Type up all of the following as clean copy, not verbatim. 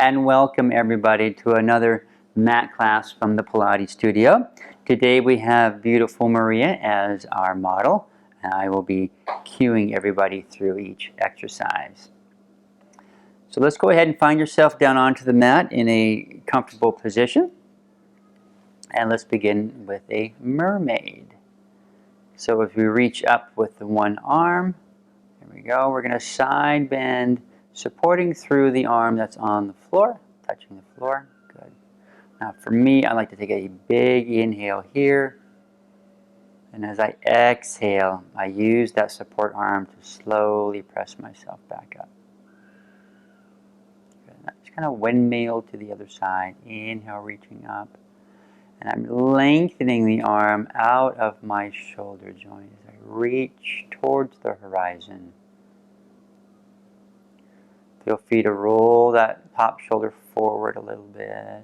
and welcome everybody to another mat class from the Pilates studio. Today we have beautiful Maria as our model, and I will be cueing everybody through each exercise. So let's go ahead and find yourself down onto the mat in a comfortable position, and let's begin with a mermaid. So if we reach up with the one arm, there we go, we're going to side bend, supporting through the arm that's on the floor, touching the floor. Good. Now for me, I like to take a big inhale here. And as I exhale, I use that support arm to slowly press myself back up. Good. Now just kind of windmill to the other side. Inhale, reaching up. And I'm lengthening the arm out of my shoulder joint as I reach towards the horizon. Feel free to roll that top shoulder forward a little bit.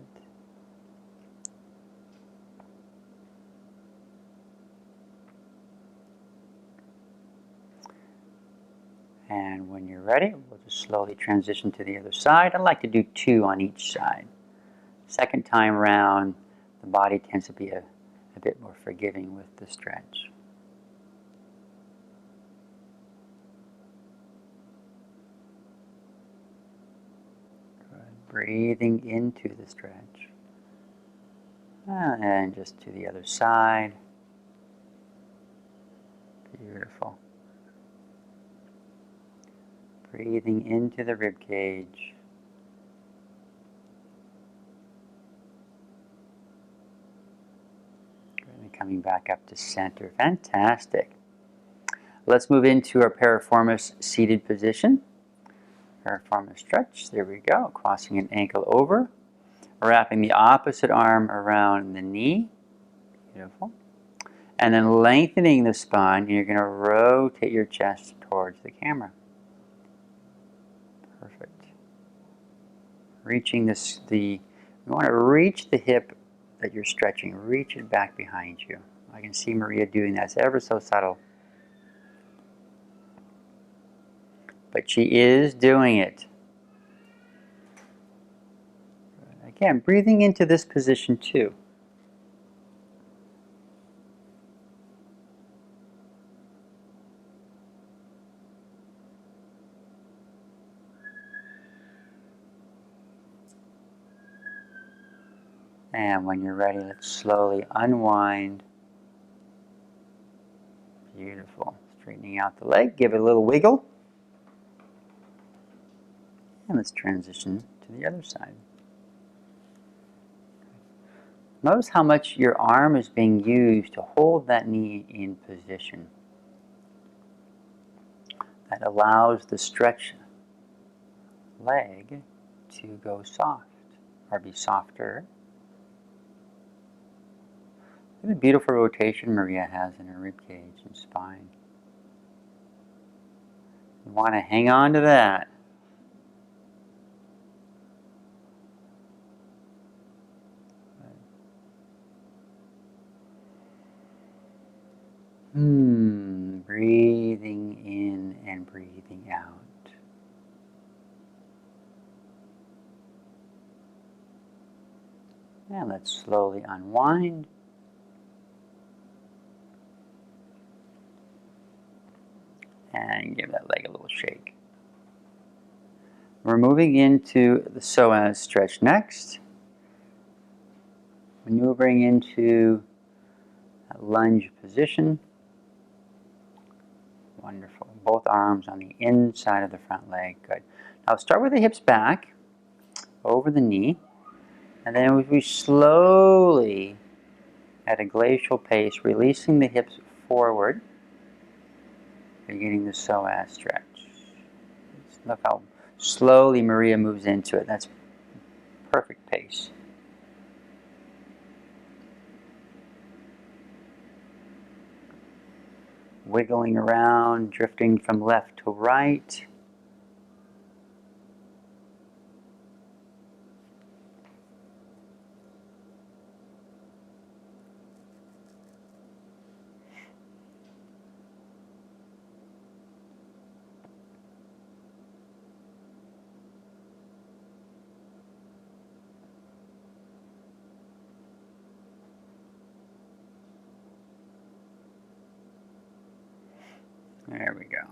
And when you're ready, we'll just slowly transition to the other side. I like to do 2 on each side. Second time around, the body tends to be a bit more forgiving with the stretch. Good. Breathing into the stretch. And just to the other side. Beautiful. Breathing into the rib cage. And coming back up to center. Fantastic. Let's move into our piriformis seated position. Piriformis stretch. There we go. Crossing an ankle over. Wrapping the opposite arm around the knee. Beautiful. And then lengthening the spine. And you're going to rotate your chest towards the camera. Perfect. Reaching you want to reach the hip that you're stretching. Reach it back behind you. I can see Maria doing that. It's ever so subtle. But she is doing it. Again, breathing into this position too. And when you're ready, let's slowly unwind. Beautiful. Straightening out the leg, give it a little wiggle. And let's transition to the other side. Notice how much your arm is being used to hold that knee in position. That allows the stretch leg to go soft, or be softer. Look at the beautiful rotation Maria has in her rib cage and spine. You want to hang on to that. Breathing in and breathing out. And let's slowly unwind. And give that leg a little shake. We're moving into the psoas stretch next. Maneuvering into a lunge position. Wonderful. Both arms on the inside of the front leg. Good. Now start with the hips back, over the knee, and then we slowly, at a glacial pace, releasing the hips forward, beginning the psoas stretch. Look how slowly Maria moves into it. That's perfect pace. Wiggling around, drifting from left to right. There we go.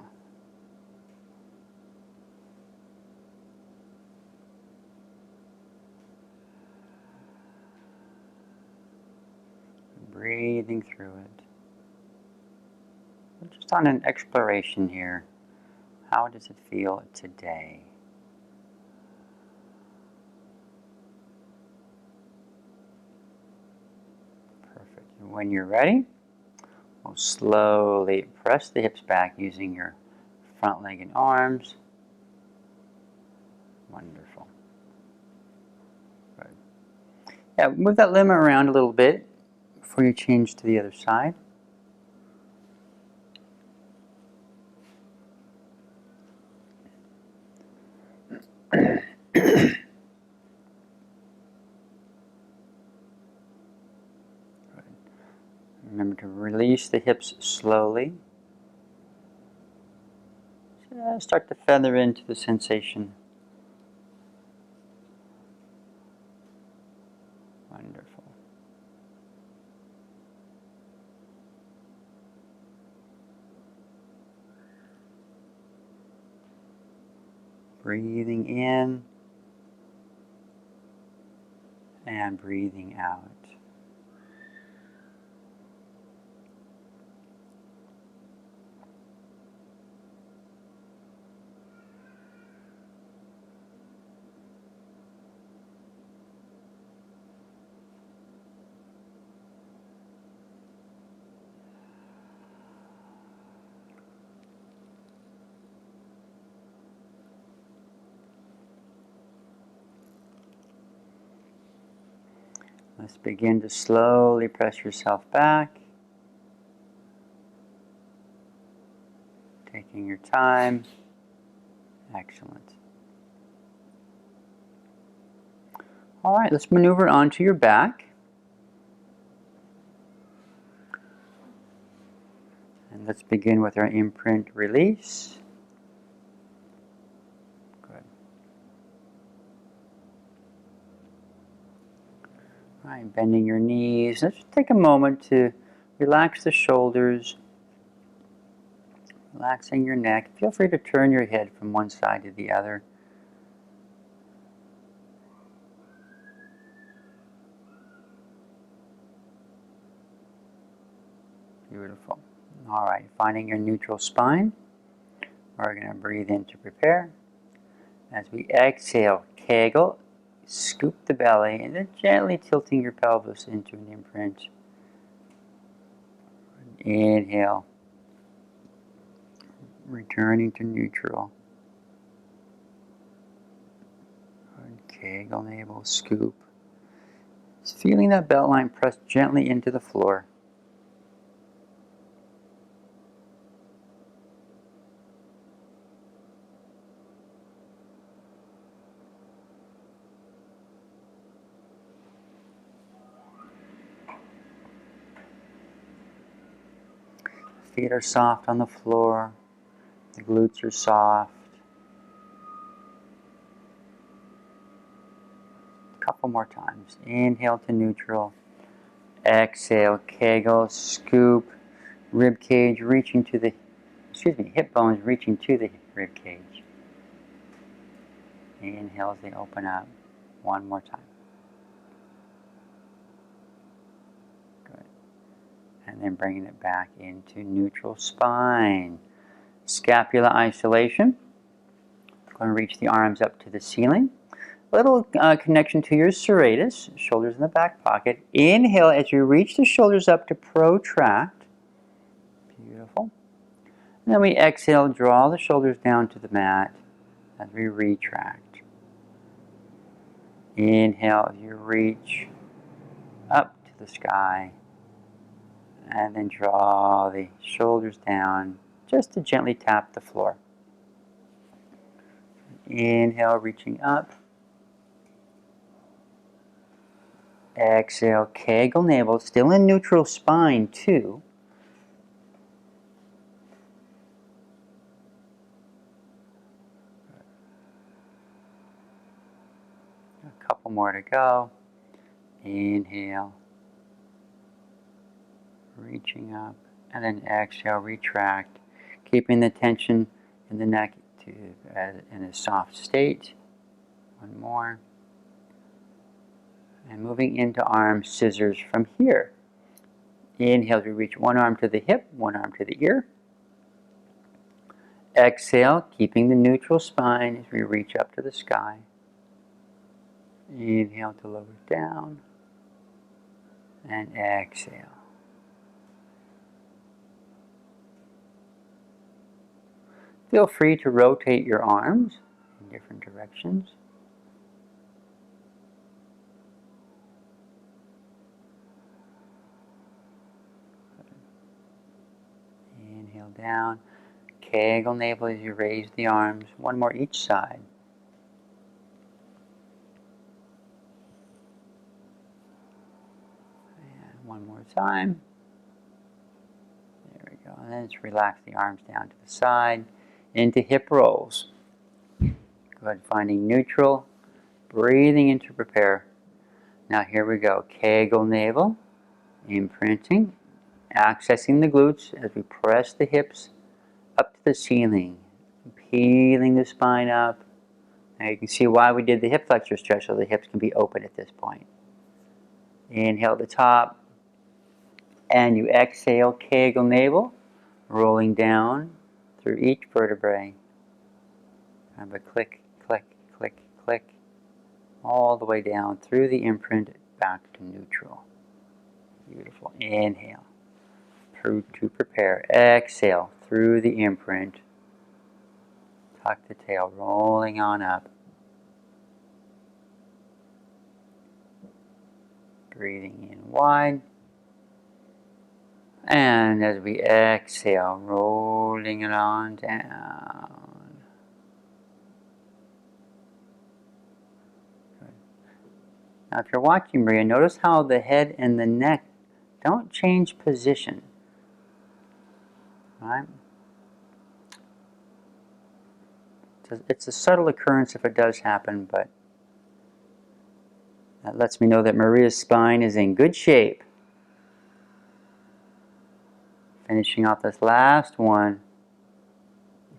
Breathing through it. We're just on an exploration here. How does it feel today? Perfect. And when you're ready, we'll slowly press the hips back using your front leg and arms. Wonderful. Good. Yeah, move that limb around a little bit before you change to the other side. Remember to release the hips slowly. Start to feather into the sensation. Wonderful. Breathing in and breathing out. Let's begin to slowly press yourself back. Taking your time. Excellent. All right, let's maneuver onto your back. And let's begin with our imprint release. Good. All right, bending your knees. Let's just take a moment to relax the shoulders, relaxing your neck. Feel free to turn your head from one side to the other. Beautiful. All right, finding your neutral spine. We're going to breathe in to prepare. As we exhale, kegel, scoop the belly, and then gently tilting your pelvis into an imprint. Inhale, returning to neutral. Kegel navel, scoop. Just feeling that belt line press gently into the floor. Feet are soft on the floor. The glutes are soft. A couple more times. Inhale to neutral. Exhale, kegel, scoop. Rib cage reaching to the, hip bones reaching to the rib cage. Inhale as they open up. One more time. Good. And then bringing it back into neutral spine. Scapula isolation. Going to reach the arms up to the ceiling. A little connection to your serratus, shoulders in the back pocket. Inhale as you reach the shoulders up to protract. Beautiful. And then we exhale, draw the shoulders down to the mat as we retract. Inhale as you reach up to the sky. And then draw the shoulders down just to gently tap the floor. Inhale, reaching up. Exhale, kegel navel, still in neutral spine too. A couple more to go. Inhale, reaching up, and then exhale, retract. keeping the tension in the neck in a soft state. One more. And moving into arm scissors from here. Inhale as we reach one arm to the hip, one arm to the ear. Exhale, keeping the neutral spine as we reach up to the sky. Inhale to lower down. And exhale. Feel free to rotate your arms in different directions. Inhale down. Kegel navel as you raise the arms. One more each side. And one more time. There we go. And then just relax the arms down to the side. Into hip rolls. Good. Finding neutral. Breathing in to prepare. Now here we go. Kegel navel. Imprinting. Accessing the glutes as we press the hips up to the ceiling. Peeling the spine up. Now you can see why we did the hip flexor stretch, so the hips can be open at this point. Inhale at the top. And you exhale, Kegel navel, rolling down through each vertebrae. Kind of a click, click, click, click, all the way down through the imprint back to neutral. Beautiful. Inhale. To prepare. Exhale through the imprint. Tuck the tail, rolling on up. Breathing in wide. And as we exhale, rolling it on down. Good. Now if you're watching, Maria, notice how the head and the neck don't change position. Right? It's a subtle occurrence if it does happen, but that lets me know that Maria's spine is in good shape. Finishing off this last one,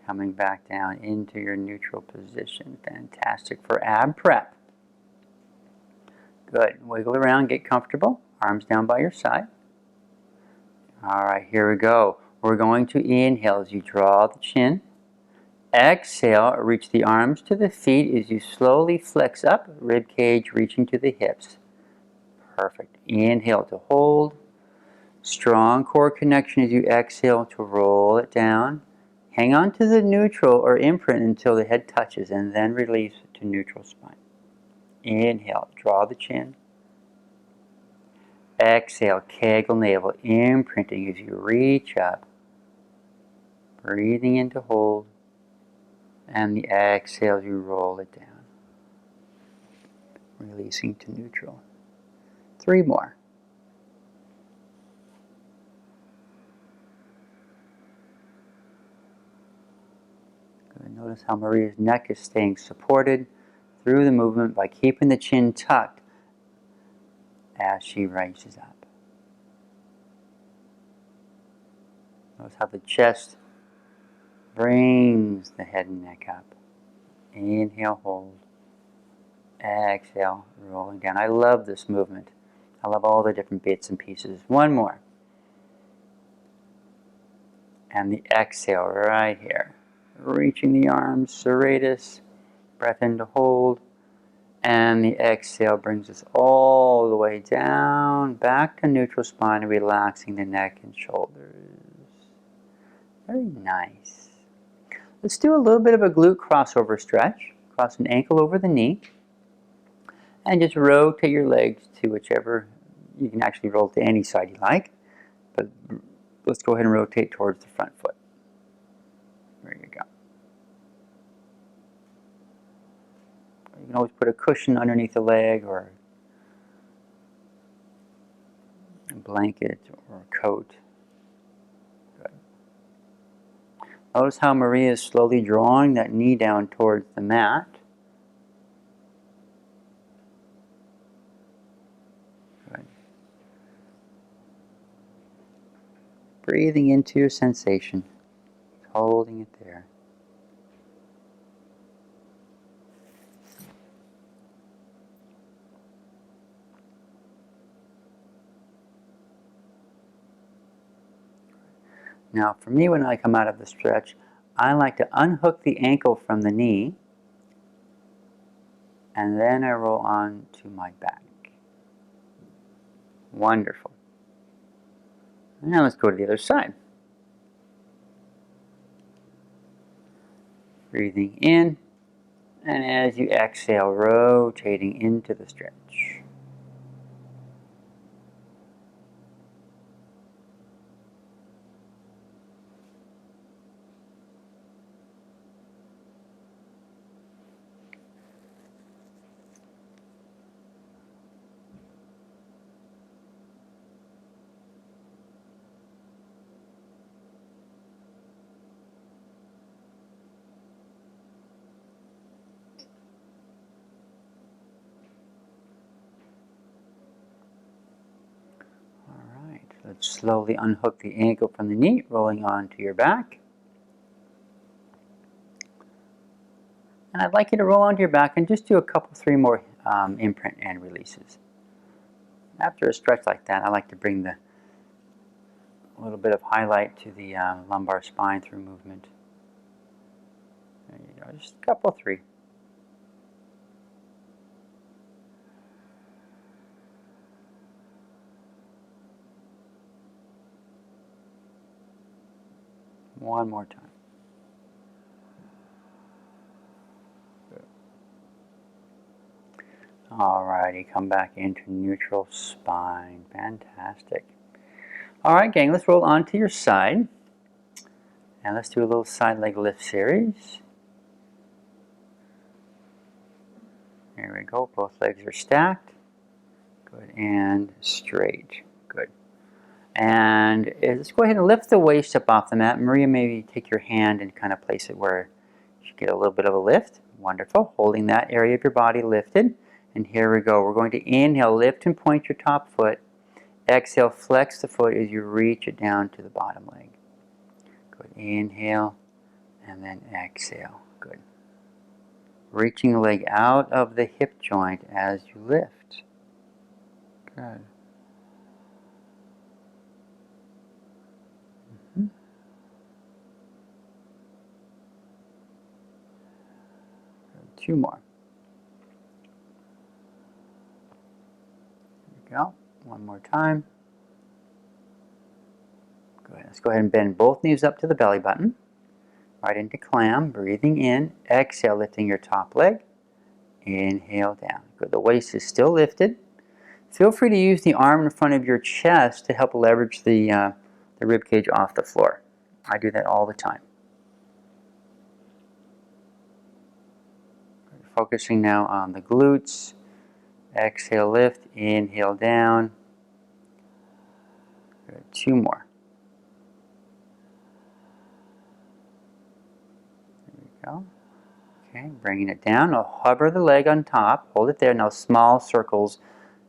coming back down into your neutral position. Fantastic for ab prep. Good. Wiggle around, get comfortable. Arms down by your side. All right, here we go. We're going to inhale as you draw the chin. Exhale, reach the arms to the feet as you slowly flex up, rib cage reaching to the hips. Perfect. Inhale to hold. Strong core connection as you exhale to roll it down. Hang on to the neutral or imprint until the head touches and then release to neutral spine. Inhale, draw the chin. Exhale, Kegel navel, imprinting as you reach up. Breathing in to hold. And the exhale, you roll it down. Releasing to neutral. 3 more. Good. Notice how Maria's neck is staying supported through the movement by keeping the chin tucked as she raises up. Notice how the chest brings the head and neck up. Inhale, hold. Exhale, rolling down. I love this movement. I love all the different bits and pieces. One more. And the exhale right here. Reaching the arms, serratus. Breath in to hold. And the exhale brings us all the way down, back to neutral spine, relaxing the neck and shoulders. Very nice. Let's do a little bit of a glute crossover stretch. Cross an ankle over the knee. And just rotate your legs to whichever, you can actually roll to any side you like. But let's go ahead and rotate towards the front foot. There you go. You can always put a cushion underneath the leg or a blanket or a coat. Good. Notice how Maria is slowly drawing that knee down towards the mat. Good. Breathing into your sensation. holding it there. Now, for me, when I come out of the stretch, I like to unhook the ankle from the knee, and then I roll on to my back. Wonderful. Now let's go to the other side. Breathing in, and as you exhale, rotating into the stretch. Let's slowly unhook the ankle from the knee, rolling onto your back. And I'd like you to roll onto your back and just do a couple, 3 more imprint and releases. After a stretch like that, I like to bring a little bit of highlight to the lumbar spine through movement. There you go, just a couple, 3. One more time. Alrighty, come back into neutral spine. Fantastic. Alright, gang, let's roll onto your side. And let's do a little side leg lift series. There we go. Both legs are stacked. Good. And straight. Good. And let's go ahead and lift the waist up off the mat. Maria, maybe take your hand and kind of place it where you get a little bit of a lift. Wonderful. Holding that area of your body lifted. And here we go. We're going to inhale, lift and point your top foot. Exhale, flex the foot as you reach it down to the bottom leg. Good. Inhale and then exhale. Good. Reaching the leg out of the hip joint as you lift. Good. Mm-hmm. 2 more. There we go. 1 more time. Good. Let's go ahead and bend both knees up to the belly button. Right into clam. Breathing in. Exhale, lifting your top leg. Inhale down. Good. The waist is still lifted. Feel free to use the arm in front of your chest to help leverage the rib cage off the floor. I do that all the time. Focusing now on the glutes. Exhale, lift. Inhale down. Good. 2 more. There we go. Okay, bringing it down. Now hover the leg on top. Hold it there. Now small circles.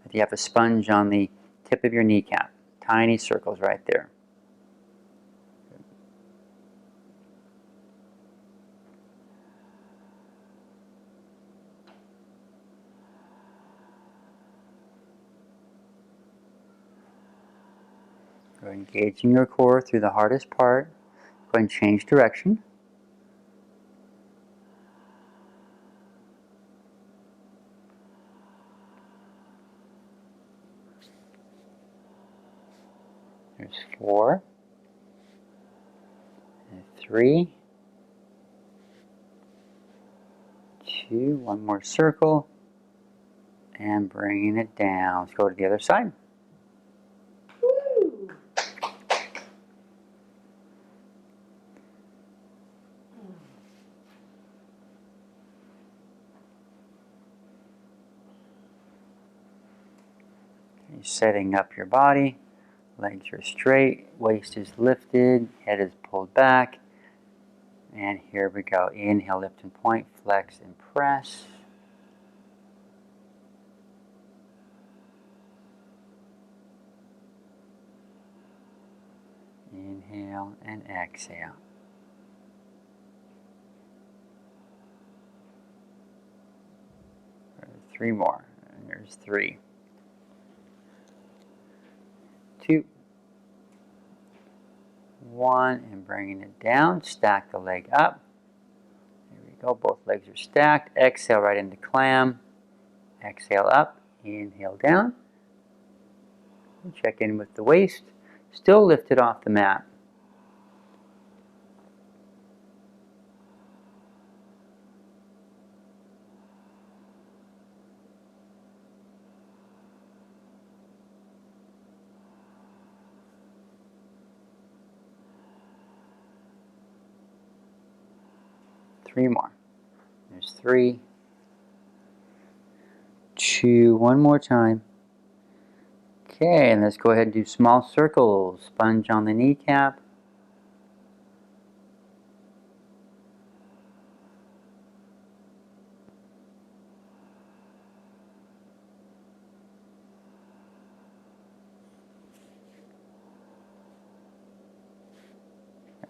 If you have a sponge on the tip of your kneecap. Tiny circles right there. Go engaging your core through the hardest part. Go and change direction. There's 4, and 3, 2, 1 more circle, and bringing it down. Let's go to the other side. Woo. Okay, setting up your body. Legs are straight, waist is lifted, head is pulled back. And here we go. Inhale, lift and point, flex and press. Inhale and exhale. 3 more. And there's 3. 2. 1, and bringing it down. Stack the leg up. There we go. Both legs are stacked. Exhale right into clam. Exhale up. Inhale down. Check in with the waist. Still lifted off the mat. Three more. There's 3, 2, one more time. Okay, and let's go ahead and do small circles. Sponge on the kneecap.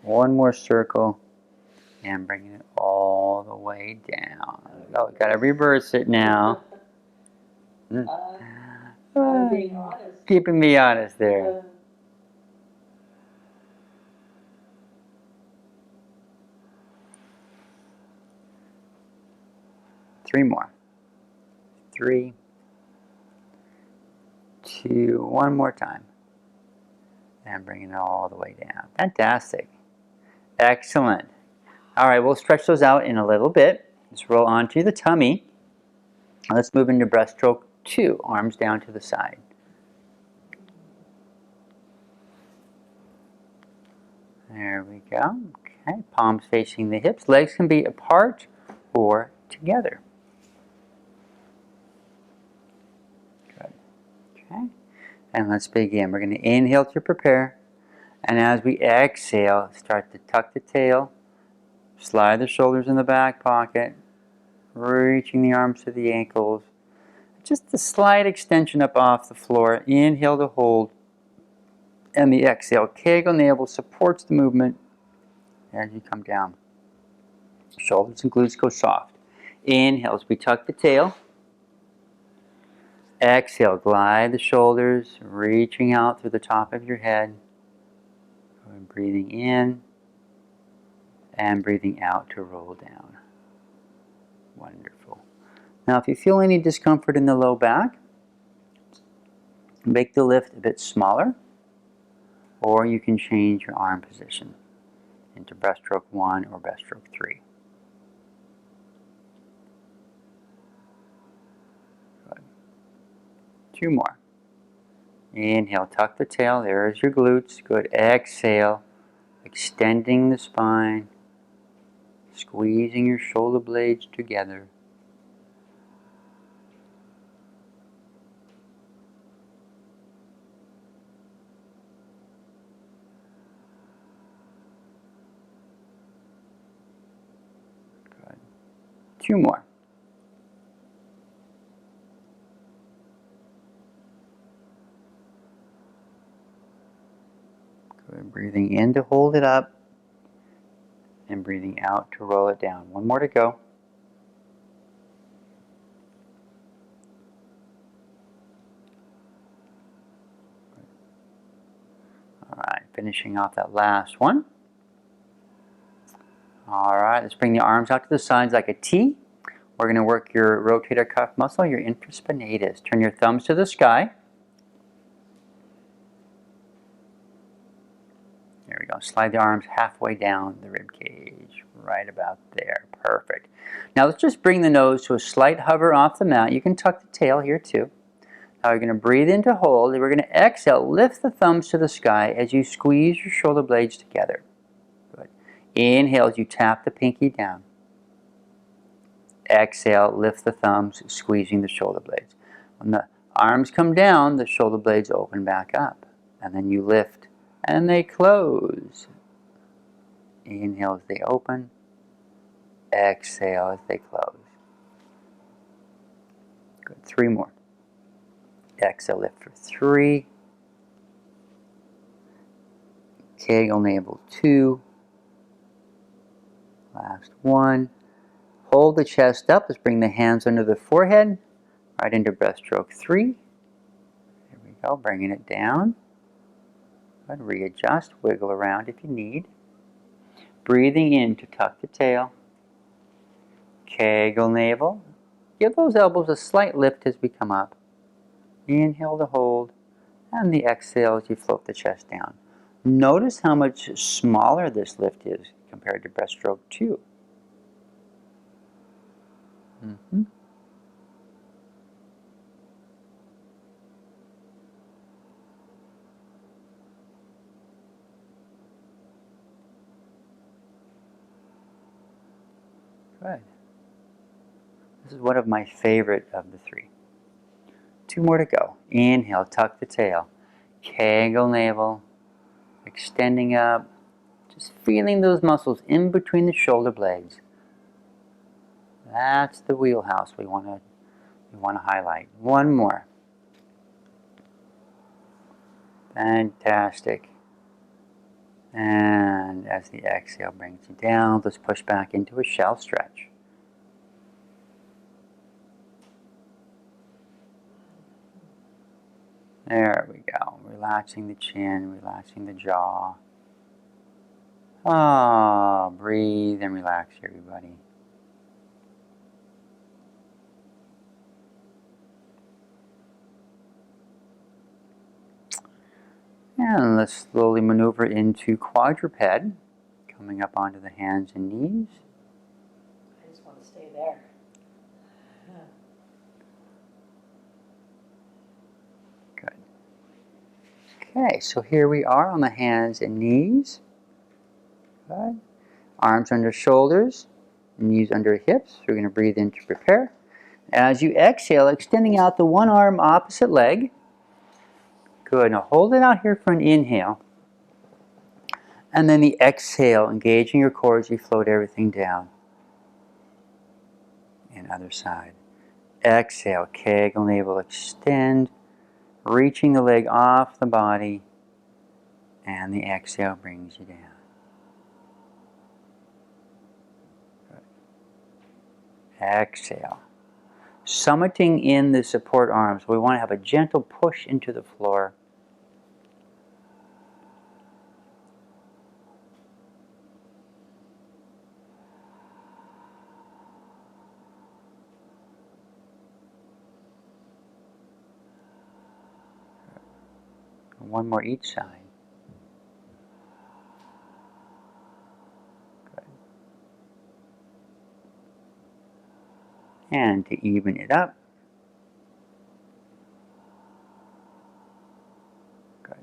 One more circle. And bringing it all the way down. Oh, we gotta reverse it now. Being honest. Keeping me honest there. 3 more. 3, 2, one more time. And bringing it all the way down. Fantastic. Excellent. All right, we'll stretch those out in a little bit. Let's roll onto the tummy. Let's move into breaststroke 2, arms down to the side. There we go. Okay, palms facing the hips. Legs can be apart or together. Good. Okay, and let's begin. We're going to inhale to prepare. And as we exhale, start to tuck the tail. Slide the shoulders in the back pocket. Reaching the arms to the ankles. Just a slight extension up off the floor. Inhale to hold. And the exhale. Kegel navel supports the movement as you come down. Shoulders and glutes go soft. Inhale as we tuck the tail. Exhale, glide the shoulders, reaching out through the top of your head. And breathing in and breathing out to roll down. Wonderful. Now, if you feel any discomfort in the low back, make the lift a bit smaller, or you can change your arm position into breaststroke 1 or breaststroke 3. Good. 2 more. Inhale, tuck the tail. There's your glutes. Good. Exhale, extending the spine, squeezing your shoulder blades together. Good. 2 more. Good. Breathing in to hold it up and breathing out to roll it down. 1 more to go. All right, finishing off that last one. All right, let's bring the arms out to the sides like a T. We're going to work your rotator cuff muscle, your infraspinatus. Turn your thumbs to the sky. There we go. Slide the arms halfway down the rib cage, right about there. Perfect. Now let's just bring the nose to a slight hover off the mat. You can tuck the tail here too. Now you're going to breathe in to hold. We're going to exhale. Lift the thumbs to the sky as you squeeze your shoulder blades together. Good. Inhale as you tap the pinky down. Exhale, lift the thumbs, squeezing the shoulder blades. When the arms come down, the shoulder blades open back up. And then you lift and they close. Inhale as they open. Exhale as they close. Good. 3 more. Exhale, lift for 3. Kegel navel 2. Last 1. Hold the chest up. Let's bring the hands under the forehead. Right into breaststroke 3. There we go, bringing it down. Good. Readjust, wiggle around if you need. Breathing in to tuck the tail. Kegel navel. Give those elbows a slight lift as we come up. Inhale to hold, and the exhale as you float the chest down. Notice how much smaller this lift is compared to breaststroke 2. Good. This is one of my favorite of the 3. 2 more to go. Inhale, tuck the tail. Kegel navel, extending up, just feeling those muscles in between the shoulder blades. That's the wheelhouse we want to highlight. 1 more. Fantastic. And as the exhale brings you down, let's push back into a shell stretch. There we go. Relaxing the chin, relaxing the jaw. Ah, breathe and relax, everybody. And let's slowly maneuver into quadruped, coming up onto the hands and knees. I just want to stay there. Good. Okay, so here we are on the hands and knees. Good. Arms under shoulders, knees under hips. We're going to breathe in to prepare. As you exhale, extending out the one arm opposite leg. Good. Now hold it out here for an inhale. And then the exhale, engaging your core as you float everything down. And other side. Exhale, Kegel navel, extend, reaching the leg off the body. And the exhale brings you down. Good. Exhale. Summiting in the support arms. We want to have a gentle push into the floor. One more each side. Good. And to even it up. Good.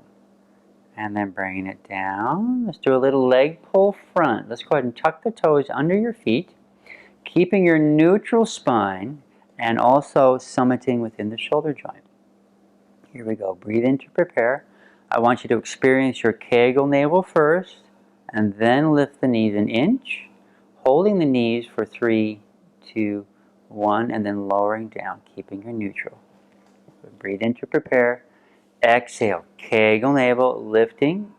And then bringing it down. Let's do a little leg pull front. Let's go ahead and tuck the toes under your feet, keeping your neutral spine and also summiting within the shoulder joint. Here we go. Breathe in to prepare. I want you to experience your Kegel navel first, and then lift the knees an inch, holding the knees for 3, 2, 1, and then lowering down, keeping your neutral. So breathe in to prepare. Exhale, Kegel navel, lifting,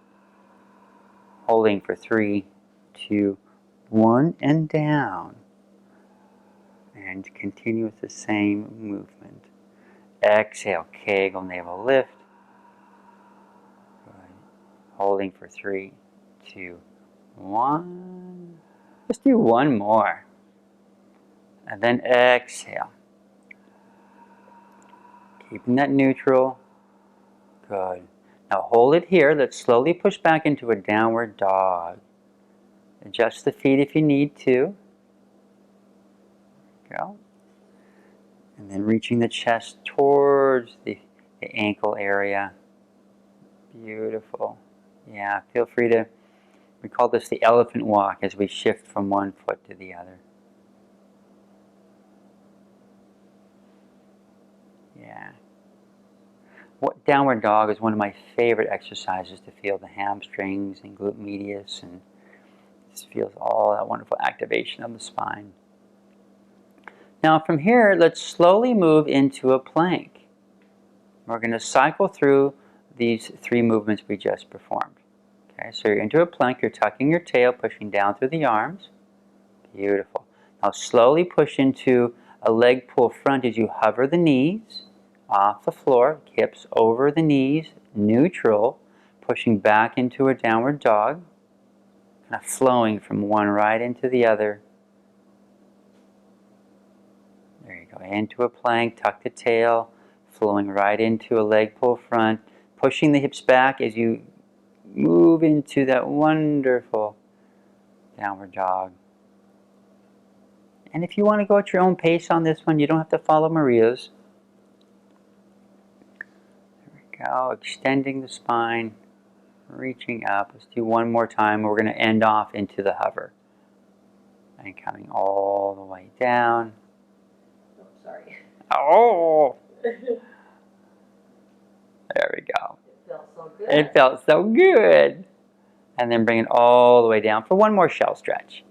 holding for 3, 2, 1, and down. And continue with the same movement. Exhale, Kegel navel, lift. Holding for 3, 2, 1. Let's do 1 more. And then exhale. Keeping that neutral. Good. Now hold it here. Let's slowly push back into a downward dog. Adjust the feet if you need to. Go. And then reaching the chest towards the ankle area. Beautiful. Yeah, feel free to, we call this the elephant walk as we shift from one foot to the other. Yeah. Downward dog is one of my favorite exercises to feel the hamstrings and glute medius, and just feels all that wonderful activation of the spine. Now from here, let's slowly move into a plank. We're going to cycle through these 3 movements we just performed. Okay, so you're into a plank, you're tucking your tail, pushing down through the arms. Beautiful. Now slowly push into A leg pull front as you hover the knees off the floor, hips over the knees, neutral, pushing back into a downward dog, kind of flowing from one right into the other. There you go, into a plank, tuck the tail, flowing right into a leg pull front, pushing the hips back as you move into that wonderful downward dog. And if you want to go at your own pace on this one, you don't have to follow Maria's. There we go, extending the spine, reaching up. Let's do one more time. We're going to end off into the hover. And coming all the way down. Oh, sorry. Oh! There we go. It felt so good. It felt so good. And then bring it all the way down for one more shell stretch.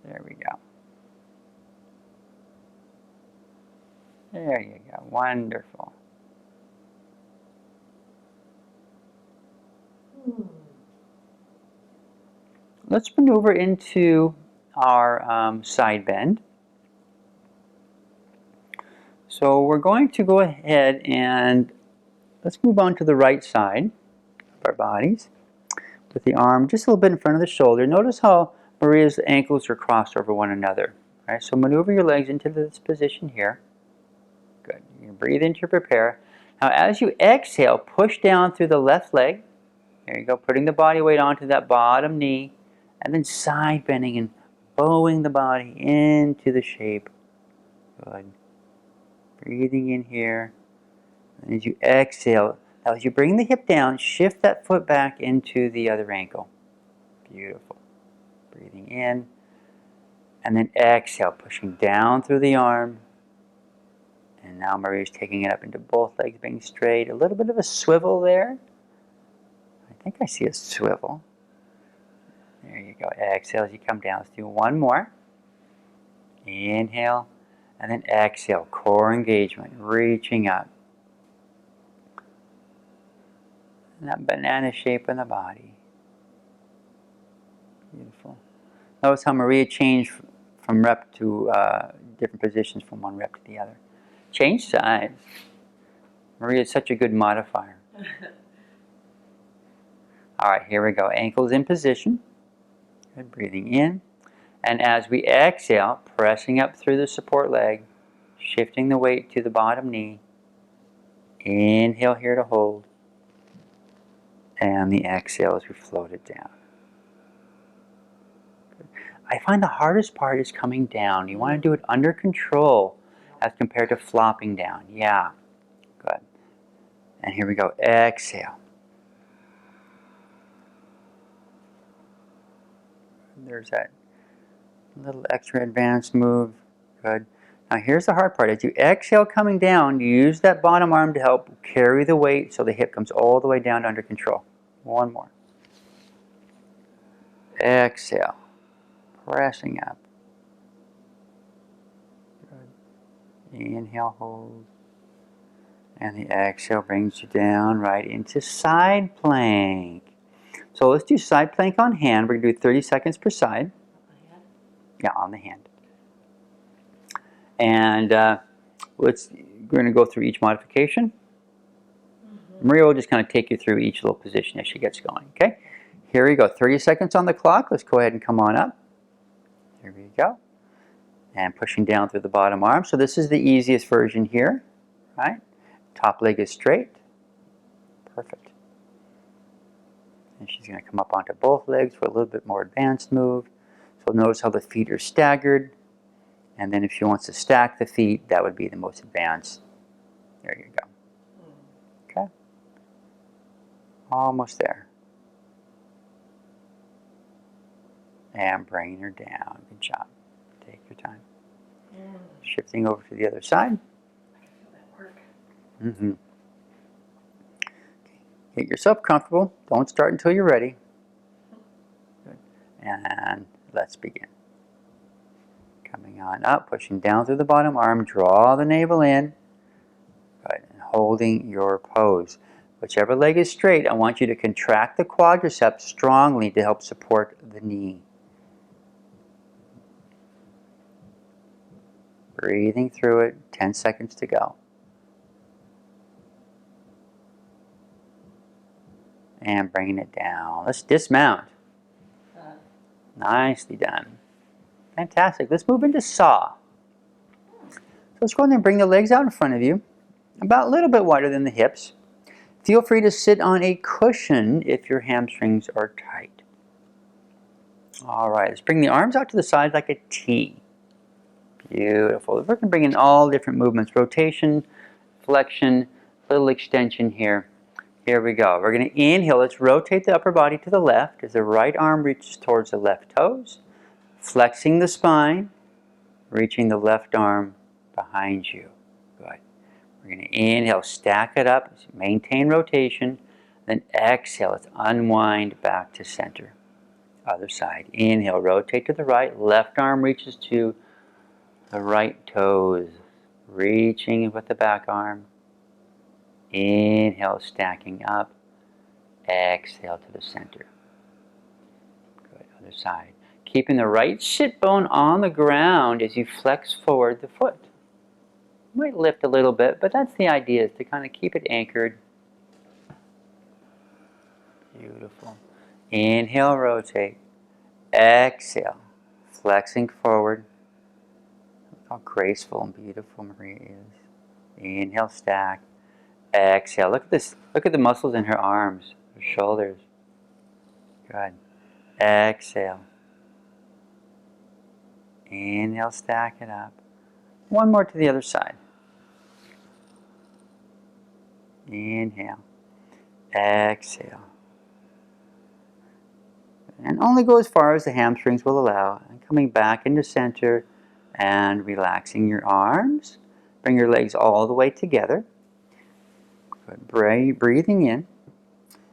There we go. There you go. Wonderful. Let's maneuver into our side bend. So we're going to go ahead and let's move on to the right side of our bodies with the arm just a little bit in front of the shoulder. Notice how Maria's ankles are crossed over one another. All right, so maneuver your legs into this position here. Good. You breathe into your prepare. Now as you exhale, push down through the left leg. There you go, putting the body weight onto that bottom knee, and then side bending and bowing the body into the shape. Good. Breathing in here. And as you exhale, now as you bring the hip down, shift that foot back into the other ankle. Beautiful. Breathing in. And then exhale, pushing down through the arm. And now Maria's taking it up into both legs, being straight. A little bit of a swivel there. I think I see a swivel. There you go. Exhale as you come down. Let's do one more. Inhale. And then exhale. Core engagement. Reaching up. And that banana shape in the body. Beautiful. Notice how Maria changed from rep to different positions from one rep to the other. Change sides. Maria is such a good modifier. All right, here we go. Ankles in position. Good, breathing in. And as we exhale, pressing up through the support leg, shifting the weight to the bottom knee. Inhale here to hold. And the exhale as we float it down. Good. I find the hardest part is coming down. You want to do it under control as compared to flopping down. Yeah, good. And here we go. Exhale. There's that little extra advanced move. Good. Now here's the hard part. As you exhale coming down, you use that bottom arm to help carry the weight so the hip comes all the way down to under control. One more. Exhale. Pressing up. Good. Inhale, hold. And the exhale brings you down right into side plank. So let's do side plank on hand. We're going to do 30 seconds per side. Yeah, on the hand. And we're going to go through each modification. Maria will just kind of take you through each little position as she gets going. Okay? Here we go. 30 seconds on the clock. Let's go ahead and come on up. Here we go. And pushing down through the bottom arm. So this is the easiest version here. Right? Top leg is straight. Perfect. And she's going to come up onto both legs for a little bit more advanced move. So notice how the feet are staggered. And then if she wants to stack the feet, that would be the most advanced. There you go. Okay. Almost there. And bringing her down. Good job. Take your time. Shifting over to the other side. I can feel that work. Mm-hmm. Get yourself comfortable. Don't start until you're ready. Good. And let's begin. Coming on up, pushing down through the bottom arm. Draw the navel in. Good. And holding your pose. Whichever leg is straight, I want you to contract the quadriceps strongly to help support the knee. Breathing through it, 10 seconds to go. And bringing it down. Let's dismount. Nicely done. Fantastic. Let's move into saw. So let's go ahead and bring the legs out in front of you, about a little bit wider than the hips. Feel free to sit on a cushion if your hamstrings are tight. All right, let's bring the arms out to the side like a T. Beautiful. We're going to bring in all different movements. Rotation, flexion, little extension here. Here we go. We're going to inhale. Let's rotate the upper body to the left as the right arm reaches towards the left toes. Flexing the spine, reaching the left arm behind you. Good. We're going to inhale, stack it up, maintain rotation. Then exhale, let's unwind back to center. Other side. Inhale, rotate to the right. Left arm reaches to the right toes. Reaching with the back arm. Inhale, stacking up. Exhale to the center. Good. Other side. Keeping the right sit bone on the ground as you flex forward the foot. You might lift a little bit, but that's the idea, is to kind of keep it anchored. Beautiful. Inhale, rotate. Exhale, flexing forward. Look how graceful and beautiful Maria is. Inhale, stack. Exhale. Look at this. Look at the muscles in her arms, her shoulders. Good. Exhale. Inhale, stack it up. One more to the other side. Inhale. Exhale. And only go as far as the hamstrings will allow. And coming back into center and relaxing your arms. Bring your legs all the way together. Good. Breathing in.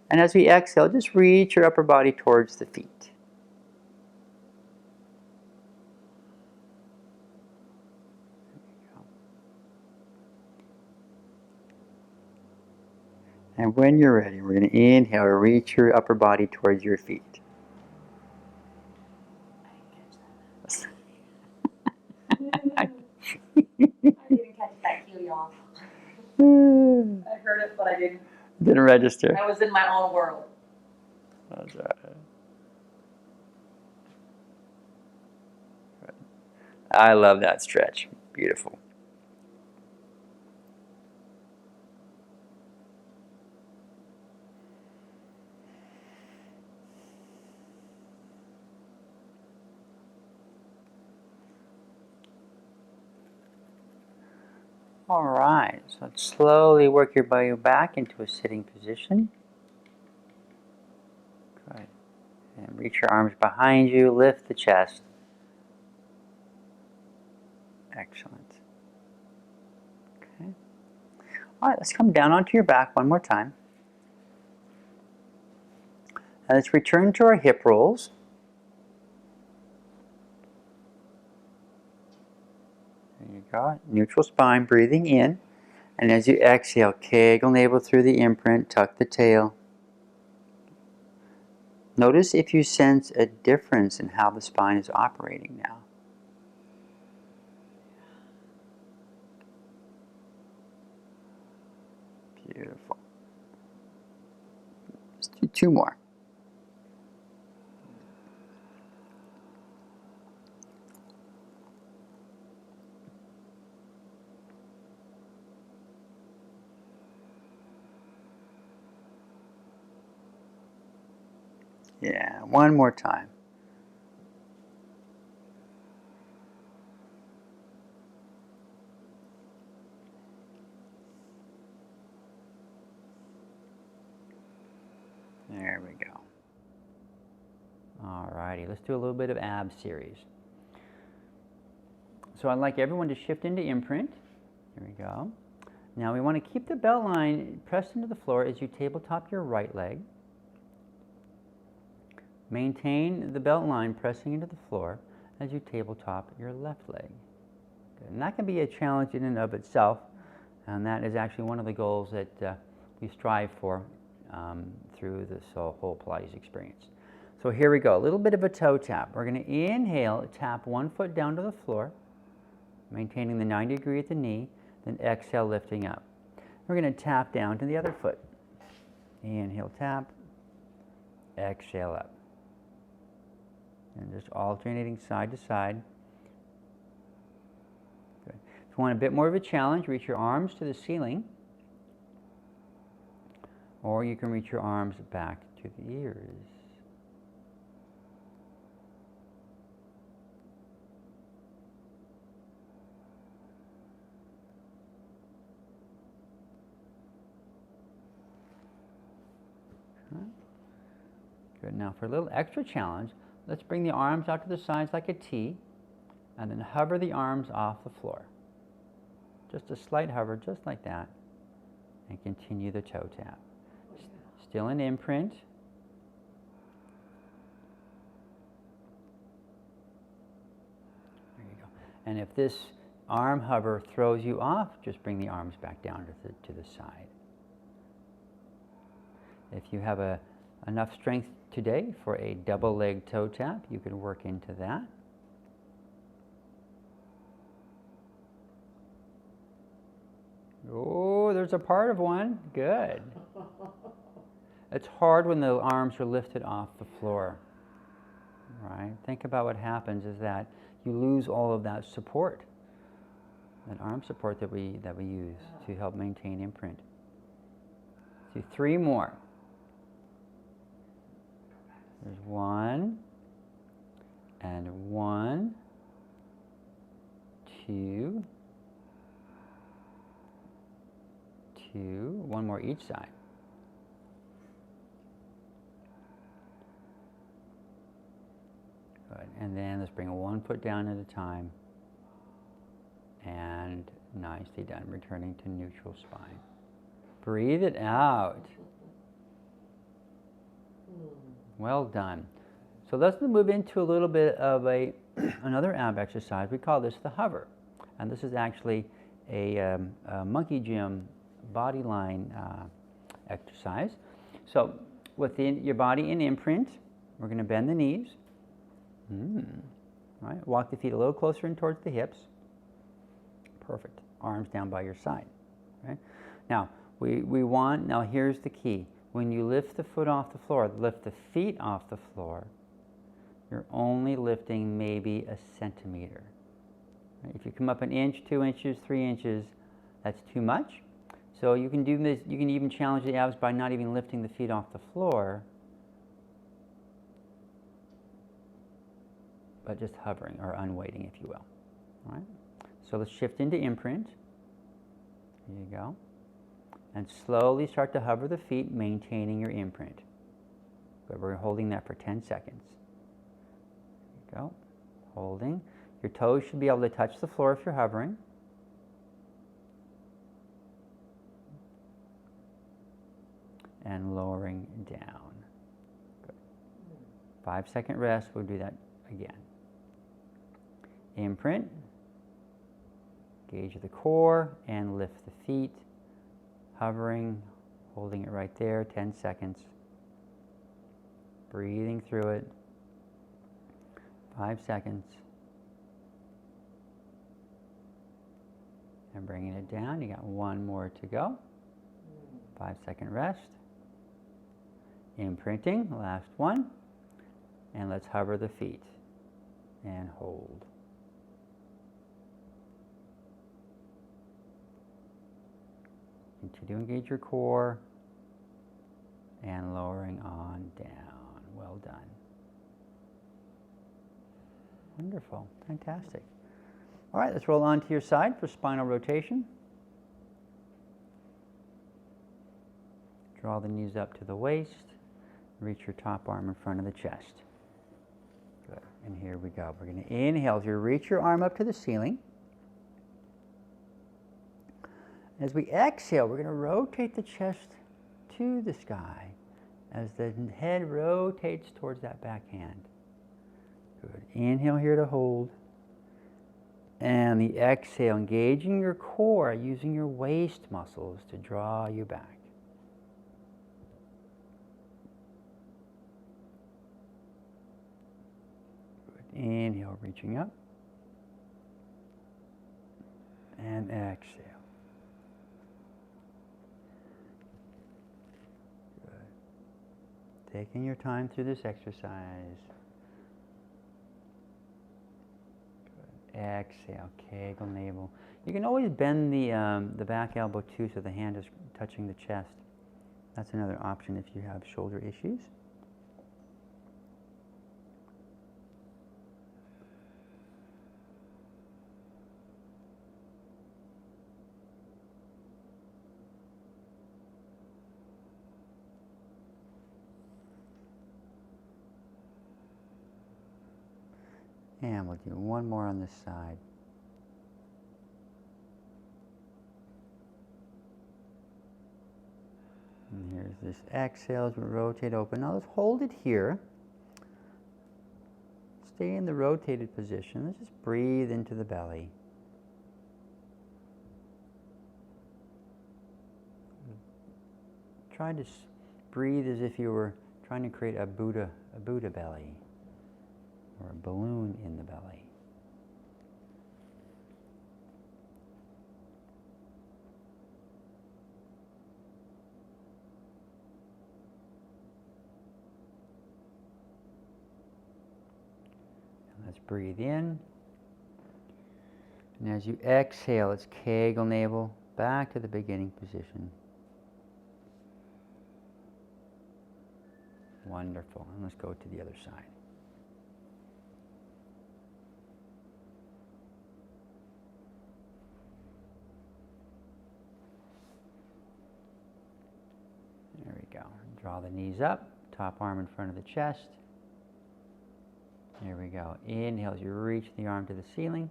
And as we exhale, just reach your upper body towards the feet. And when you're ready, we're going to inhale, reach your upper body towards your feet. I didn't catch that cue, y'all. I heard it, but I Didn't register. I was in my own world. That's all right. I love that stretch. Beautiful. All right, so let's slowly work your body back into a sitting position. Good. And reach your arms behind you, lift the chest. Excellent. Okay. All right, let's come down onto your back one more time. And let's return to our hip rolls. There you go. Neutral spine, breathing in. And as you exhale, kegel navel through the imprint, tuck the tail. Notice if you sense a difference in how the spine is operating now. Beautiful. Let's do two more. Yeah, one more time. There we go. All righty, let's do a little bit of ab series. So I'd like everyone to shift into imprint. Here we go. Now we want to keep the belt line pressed into the floor as you tabletop your right leg. Maintain the belt line pressing into the floor as you tabletop your left leg. Good. And that can be a challenge in and of itself, and that is actually one of the goals that we strive for through this whole Pilates experience. So here we go, a little bit of a toe tap. We're going to inhale, tap one foot down to the floor. maintaining the 90 degree at the knee, then exhale, lifting up. We're going to tap down to the other foot. Inhale, tap, exhale up. And just alternating side to side. Good. If you want a bit more of a challenge, reach your arms to the ceiling, or you can reach your arms back to the ears. Good. Now for a little extra challenge, let's bring the arms out to the sides like a T, and then hover the arms off the floor. Just a slight hover, just like that, and continue the toe tap. Still an imprint. There you go. And if this arm hover throws you off, just bring the arms back down to the side. If you have enough strength today for a double leg toe tap, you can work into that. Oh, there's a part of one. Good. It's hard when the arms are lifted off the floor, right? Think about what happens is that you lose all of that support, that arm support that we use to help maintain imprint. Do 3 more. There's 1, and 1, 2, 2, 1 more each side. Good. And then let's bring 1 foot down at a time. And nicely done, returning to neutral spine. Breathe it out. Well done. So let's move into a little bit of another ab exercise. We call this the hover. And this is actually a monkey gym body line exercise. So within your body in imprint, we're going to bend the knees. Right. Walk the feet a little closer in towards the hips. Perfect. Arms down by your side. Right. Now now here's the key. When you lift the foot off the floor, lift the feet off the floor, you're only lifting maybe a centimeter. Right? If you come up 1 inch, 2 inches, 3 inches, that's too much. So you can do this, you can even challenge the abs by not even lifting the feet off the floor, but just hovering or unweighting, if you will. All right? So let's shift into imprint. Here you go. And slowly start to hover the feet, maintaining your imprint. Good. We're holding that for 10 seconds. There you go. Holding. Your toes should be able to touch the floor if you're hovering. And lowering down. Good. 5-second rest. We'll do that again. Imprint. Engage the core and lift the feet. Hovering, holding it right there, 10 seconds. Breathing through it. 5 seconds. And bringing it down. You got 1 more to go. 5-second rest. Imprinting, last one. And let's hover the feet and hold. Continue to engage your core and lowering on down. Well done. Wonderful. Fantastic. All right, let's roll on to your side for spinal rotation. Draw the knees up to the waist. Reach your top arm in front of the chest. Good. And here we go. We're going to inhale as you reach your arm up to the ceiling. As we exhale, we're going to rotate the chest to the sky as the head rotates towards that back hand. Good. Inhale here to hold. And the exhale, engaging your core, using your waist muscles to draw you back. Good. Inhale, reaching up. And exhale. Good. Taking your time through this exercise. Good. Exhale, kegel navel. You can always bend the back elbow too, so the hand is touching the chest. That's another option if you have shoulder issues. And we'll do one more on this side. And here's this exhale as we rotate open. Now let's hold it here. Stay in the rotated position. Let's just breathe into the belly. Try to breathe as if you were trying to create a Buddha belly, or a balloon in the belly. And let's breathe in. And as you exhale, it's kegel navel back to the beginning position. Wonderful. And let's go to the other side. There we go. Draw the knees up, top arm in front of the chest. There we go. Inhale as you reach the arm to the ceiling.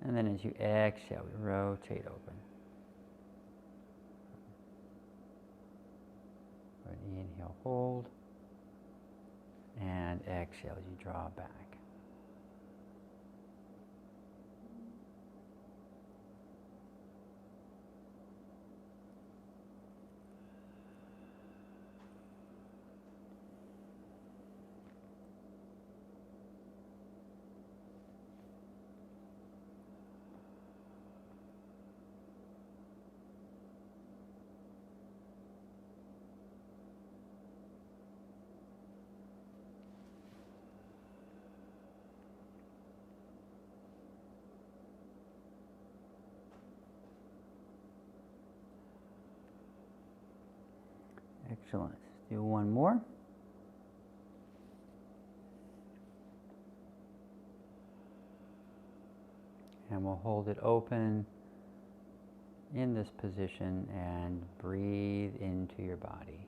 And then as you exhale, rotate open. Good. Inhale, hold. And exhale as you draw back. Excellent. Let's do one more. And we'll hold it open in this position and breathe into your body.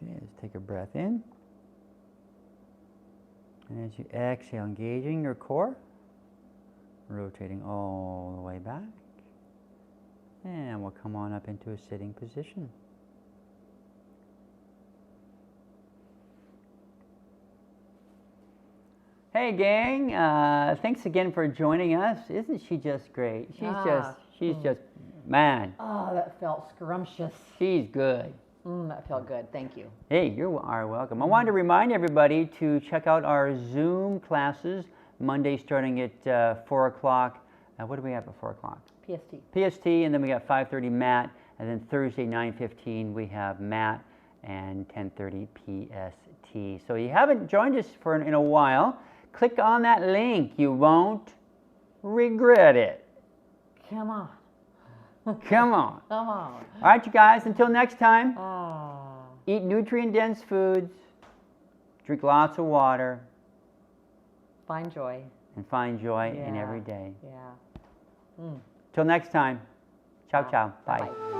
Okay, just take a breath in. And as you exhale, engaging your core, rotating all the way back. And we'll come on up into a sitting position. Hey gang, thanks again for joining us. Isn't she just great? She's just, man. Oh, that felt scrumptious. She's good. That felt good. Thank you. Hey, you are welcome. I wanted to remind everybody to check out our Zoom classes, Monday starting at 4 o'clock. What do we have at 4 o'clock? PST. PST, and then we got 5:30 Matt, and then Thursday 9:15 we have Matt, and 10:30 PST. So you haven't joined us in a while, click on that link. You won't regret it. Come on. Come on. Come on. All right, you guys, until next time, Ah. eat nutrient-dense foods, drink lots of water, Find joy. and find joy in Yeah. every day. Yeah. Till next time, ciao, ciao. Bye. Bye.